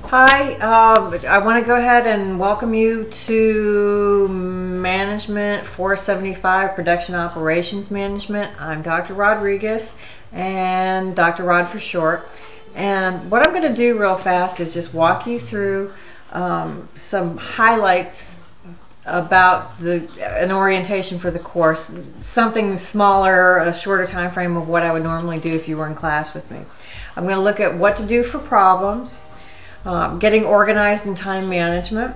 Hi, I want to go ahead and welcome you to Management 475 Production Operations Management. I'm Dr. Rodriguez, and Dr. Rod for short. And what I'm going to do real fast is just walk you through some highlights about an orientation for the course, something smaller, a shorter time frame of what I would normally do if you were in class with me. I'm going to look at what to do for problems, getting organized in time management,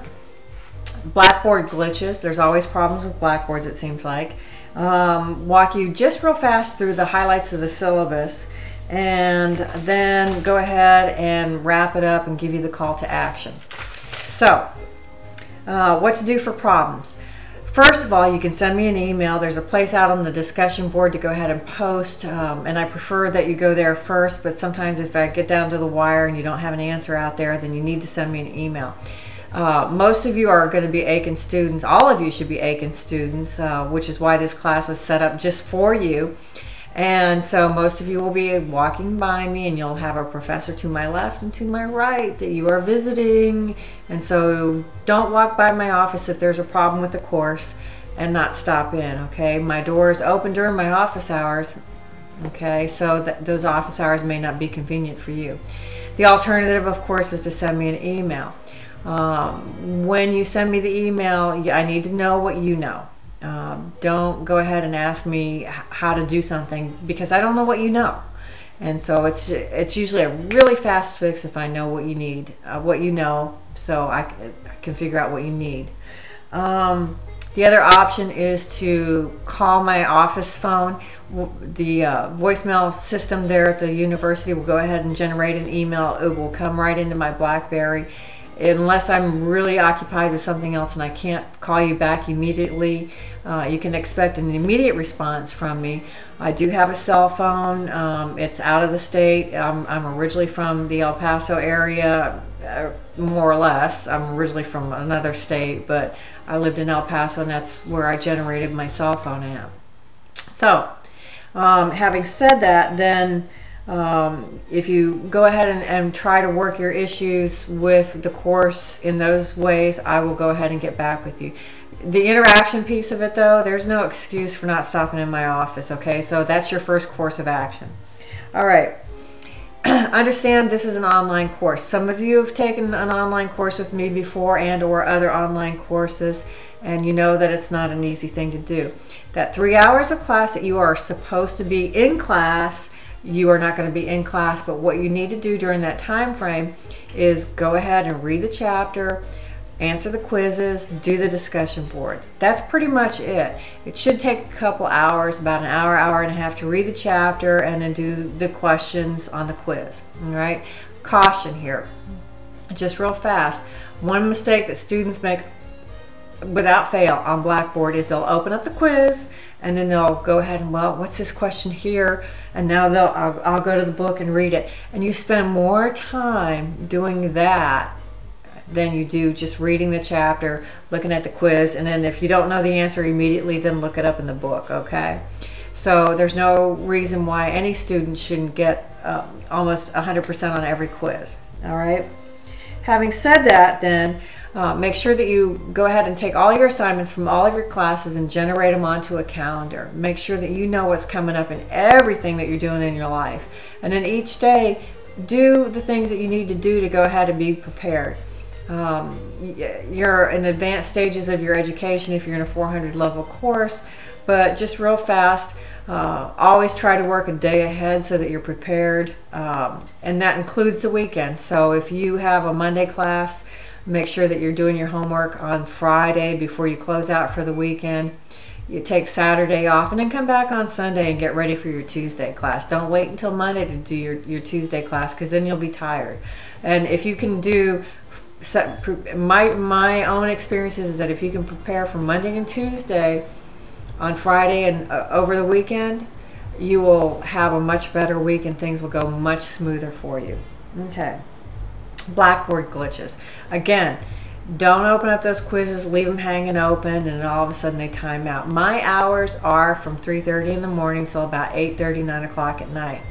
Blackboard glitches. There's always problems with Blackboards, it seems like. Walk you just real fast through the highlights of the syllabus, and then go ahead and wrap it up and give you the call to action. So, what to do for problems. First of all, you can send me an email. There's a place out on the discussion board to go ahead and post, and I prefer that you go there first, but sometimes if I get down to the wire and you don't have an answer out there, then you need to send me an email. Most of you are going to be Aiken students. All of you should be Aiken students, which is why this class was set up just for you. And so most of you will be walking by me, and you'll have a professor to my left and to my right that you are visiting. And so don't walk by my office if there's a problem with the course and not stop in, okay? My door is open during my office hours, okay? So those office hours may not be convenient for you. The alternative, of course, is to send me an email. When you send me the email, I need to know what you know. Don't go ahead and ask me how to do something because I don't know what you know, and so it's usually a really fast fix if I know what you need, what you know, so I can figure out what you need. The other option is to call my office phone. The voicemail system there at the university will go ahead and generate an email. It will come right into my BlackBerry. Unless I'm really occupied with something else and I can't call you back immediately, you can expect an immediate response from me. I do have a cell phone. It's out of the state. I'm originally from the El Paso area, more or less. I'm originally from another state, but I lived in El Paso, and that's where I generated my cell phone at. So, having said that, then if you go ahead and try to work your issues with the course in those ways, I will go ahead and get back with you. The interaction piece of it, though, there's no excuse for not stopping in my office, okay? So that's your first course of action. All right. Understand this is an online course. Some of you have taken an online course with me before and or other online courses, and you know that it's not an easy thing to do. That 3 hours of class that you are supposed to be in class, you are not going to be in class, but what you need to do during that time frame is go ahead and read the chapter, answer the quizzes, do the discussion boards. That's pretty much it. It should take a couple hours, about an hour, hour and a half to read the chapter and then do the questions on the quiz. All right? Caution here, just real fast. One mistake that students make without fail on Blackboard is they'll open up the quiz and then they'll go ahead and, well, what's this question here? And now I'll go to the book and read it. And you spend more time doing that than you do just reading the chapter, looking at the quiz, and then if you don't know the answer immediately, then look it up in the book, okay? So there's no reason why any student shouldn't get almost 100% on every quiz, all right? Having said that, then, make sure that you go ahead and take all your assignments from all of your classes and generate them onto a calendar. Make sure that you know what's coming up in everything that you're doing in your life. And then each day, do the things that you need to do to go ahead and be prepared. You're in advanced stages of your education if you're in a 400 level course, but just real fast, always try to work a day ahead so that you're prepared, and that includes the weekend. So if you have a Monday class, make sure that you're doing your homework on Friday before you close out for the weekend. You take Saturday off and then come back on Sunday and get ready for your Tuesday class. Don't wait until Monday to do your Tuesday class, because then you'll be tired. And if you can do, my own experiences is that if you can prepare for Monday and Tuesday on Friday and over the weekend, you will have a much better week and things will go much smoother for you. Okay. Blackboard glitches. Again, don't open up those quizzes, leave them hanging open, and all of a sudden they time out. My hours are from 3:30 in the morning till about 8:30, 9 o'clock at night.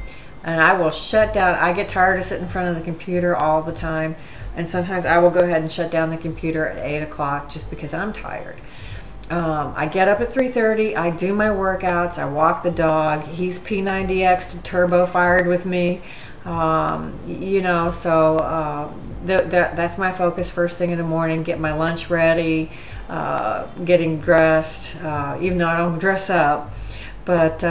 and I will shut down. I get tired of sitting in front of the computer all the time, and sometimes I will go ahead and shut down the computer at 8 o'clock just because I'm tired. I get up at 3:30, I do my workouts, I walk the dog. He's P90X turbo fired with me. You know, so that's my focus first thing in the morning. Get my lunch ready, getting dressed, even though I don't dress up. But,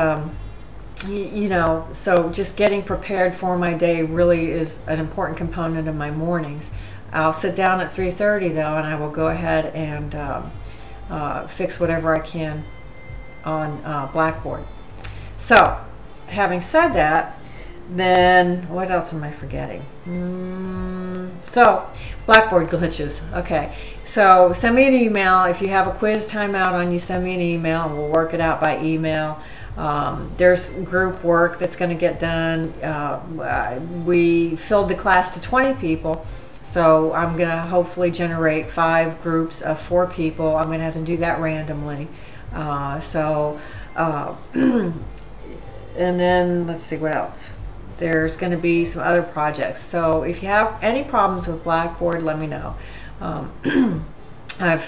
you know, so just getting prepared for my day really is an important component of my mornings. I'll sit down at 3:30 though, and I will go ahead and fix whatever I can on Blackboard. So, having said that, then what else am I forgetting? So, Blackboard glitches. Okay, so send me an email. If you have a quiz timeout on you, send me an email and we'll work it out by email. There's group work that's going to get done. We filled the class to 20 people. So I'm going to hopefully generate 5 groups of 4 people. I'm going to have to do that randomly. And then let's see what else. There's going to be some other projects. So if you have any problems with Blackboard, let me know. I've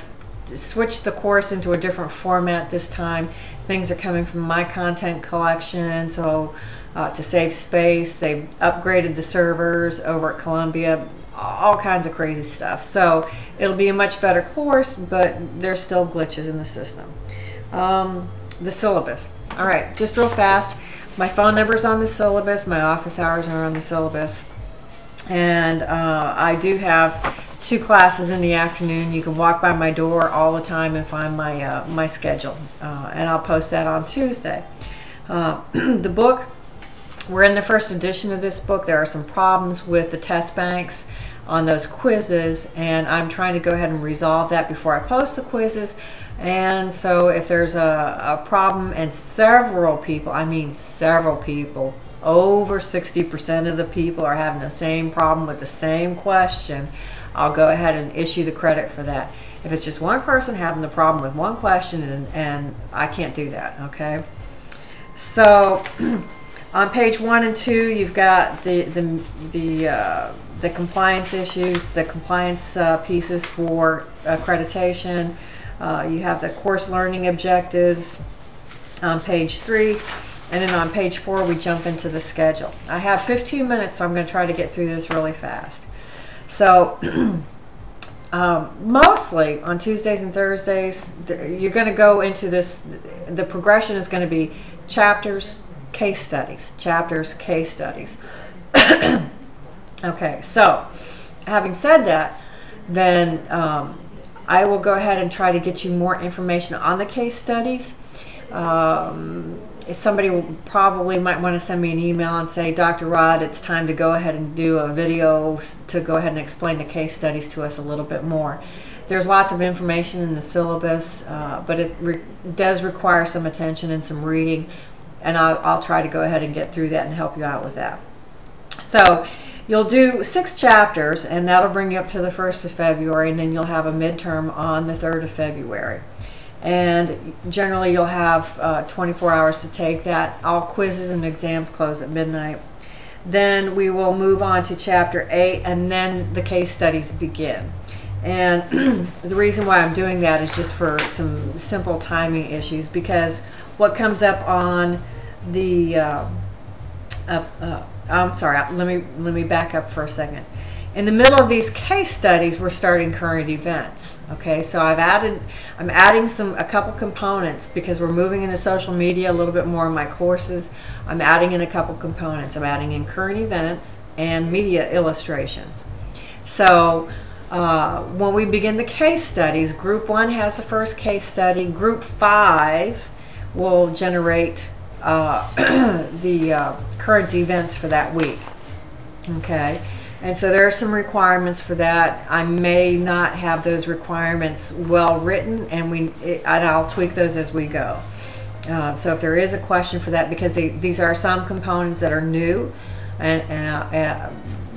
switched the course into a different format this time. Things are coming from my content collection, so to save space, they've upgraded the servers over at Columbia. All kinds of crazy stuff. So it'll be a much better course, but there's still glitches in the system. The syllabus. All right, just real fast. My phone number's on the syllabus. My office hours are on the syllabus. And I do have 2 classes in the afternoon. You can walk by my door all the time and find my my schedule. And I'll post that on Tuesday. The book, we're in the first edition of this book. There are some problems with the test banks on those quizzes, and I'm trying to go ahead and resolve that before I post the quizzes. And so if there's a problem, and several people, I mean several people, over 60% of the people are having the same problem with the same question, I'll go ahead and issue the credit for that. If it's just one person having the problem with one question, and I can't do that, okay? So on page 1 and 2, you've got the compliance issues, the compliance pieces for accreditation. You have the course learning objectives on page 3, and then on page 4 we jump into the schedule. I have 15 minutes, so I'm going to try to get through this really fast. So mostly on Tuesdays and Thursdays, you're going to go into this. The progression is going to be chapters, case studies, chapters, case studies. Okay, so having said that, then I will go ahead and try to get you more information on the case studies. Somebody will probably might want to send me an email and say, Dr. Rod, it's time to go ahead and do a video to go ahead and explain the case studies to us a little bit more. There's lots of information in the syllabus, but it does require some attention and some reading, and I'll try to go ahead and get through that and help you out with that. So you'll do 6 chapters, and that'll bring you up to the 1st of February, and then you'll have a midterm on the 3rd of February. And generally you'll have 24 hours to take that. All quizzes and exams close at midnight. Then we will move on to chapter 8, and then the case studies begin. And the reason why I'm doing that is just for some simple timing issues, because what comes up on the I'm sorry, let me back up for a second. In the middle of these case studies, we're starting current events. Okay, so I'm adding a couple components because we're moving into social media a little bit more in my courses. I'm adding in a couple components. I'm adding in current events and media illustrations. So when we begin the case studies, Group 1 has the first case study. Group 5 will generate the current events for that week. Okay, and so there are some requirements for that. I may not have those requirements well written, and I'll tweak those as we go. So if there is a question for that, because these are some components that are new, and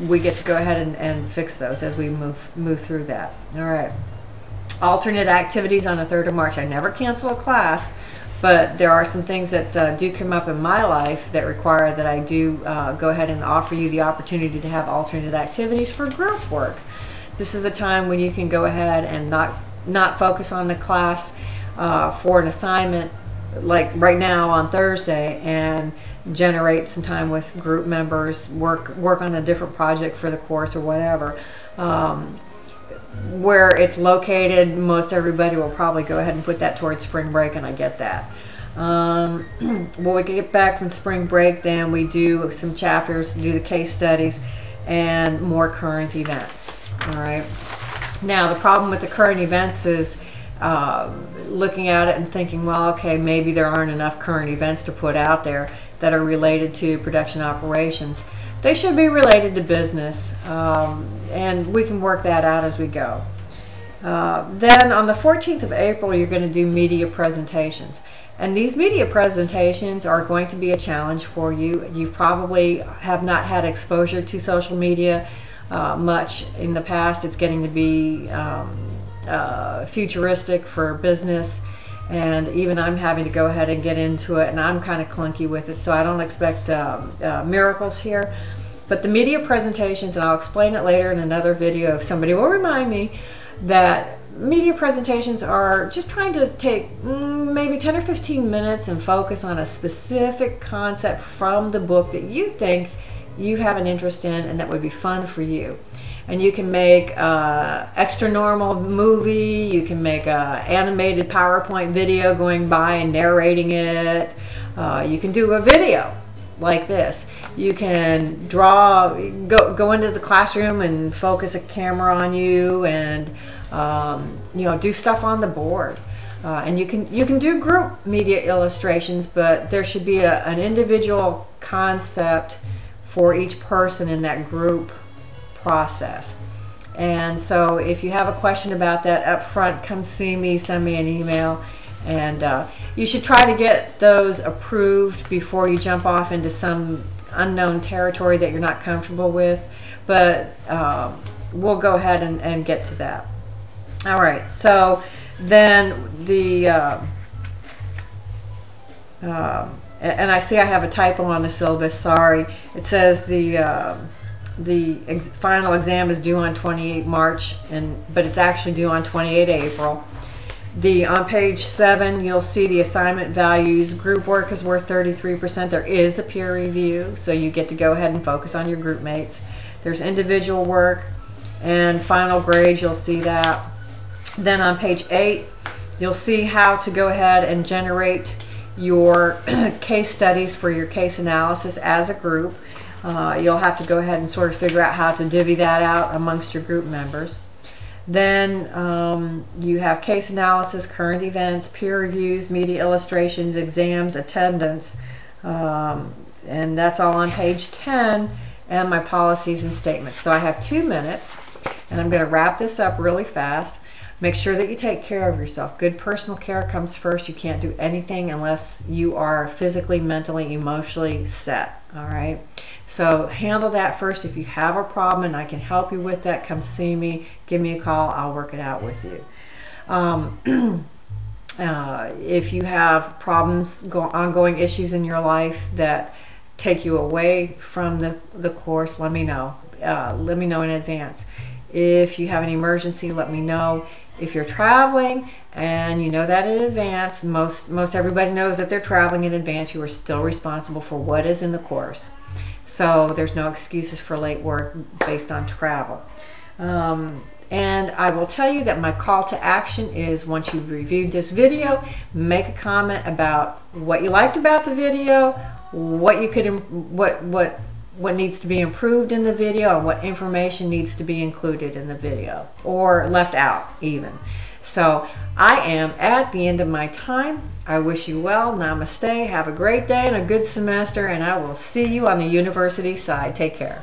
we get to go ahead and fix those as we move through that. All right. Alternate activities on the 3rd of March. I never cancel a class, but there are some things that do come up in my life that require that I do go ahead and offer you the opportunity to have alternate activities for group work. This is a time when you can go ahead and not focus on the class for an assignment like right now on Thursday, and generate some time with group members, work on a different project for the course or whatever. Where it's located, most everybody will probably go ahead and put that towards spring break, and I get that. When we get back from spring break, then we do some chapters, do the case studies, and more current events. All right. Now, the problem with the current events is looking at it and thinking, well, okay, maybe there aren't enough current events to put out there that are related to production operations. They should be related to business, and we can work that out as we go. Then on the 14th of April, you're going to do media presentations. And these media presentations are going to be a challenge for you. You probably have not had exposure to social media much in the past. It's getting to be futuristic for business, and even I'm having to go ahead and get into it, and I'm kind of clunky with it, so I don't expect miracles here. But the media presentations, and I'll explain it later in another video if somebody will remind me, that media presentations are just trying to take maybe 10 or 15 minutes and focus on a specific concept from the book that you think you have an interest in and that would be fun for you. And you can make extra normal movie, you can make a animated PowerPoint video going by and narrating it. You can do a video like this. You can draw, go into the classroom and focus a camera on you, and you know, do stuff on the board. And you can do group media illustrations, but there should be an individual concept for each person in that group process. And so if you have a question about that up front, come see me, send me an email, and you should try to get those approved before you jump off into some unknown territory that you're not comfortable with, but we'll go ahead and get to that. All right, so then the and I see I have a typo on the syllabus, sorry. It says the final exam is due on 28 March, but it's actually due on 28 April. On page 7, you'll see the assignment values. Group work is worth 33%. There is a peer review, so you get to go ahead and focus on your group mates. There's individual work and final grades, you'll see that. Then on page 8, you'll see how to go ahead and generate your case studies for your case analysis as a group. You'll have to go ahead and sort of figure out how to divvy that out amongst your group members. Then you have case analysis, current events, peer reviews, media illustrations, exams, attendance, and that's all on page 10, and my policies and statements. So I have 2 minutes, and I'm going to wrap this up really fast. Make sure that you take care of yourself. Good personal care comes first. You can't do anything unless you are physically, mentally, emotionally set. All right? So handle that first. If you have a problem and I can help you with that, come see me. Give me a call. I'll work it out with you. If you have problems, ongoing issues in your life that take you away from the course, let me know. Let me know in advance. If you have an emergency, let me know. If you're traveling and you know that in advance, most everybody knows that they're traveling in advance, you are still responsible for what is in the course. So there's no excuses for late work based on travel. And I will tell you that my call to action is, once you've reviewed this video, make a comment about what you liked about the video, what you could, what needs to be improved in the video, and what information needs to be included in the video or left out even. So I am at the end of my time. I wish you well. Namaste. Have a great day and a good semester, and I will see you on the university side. Take care.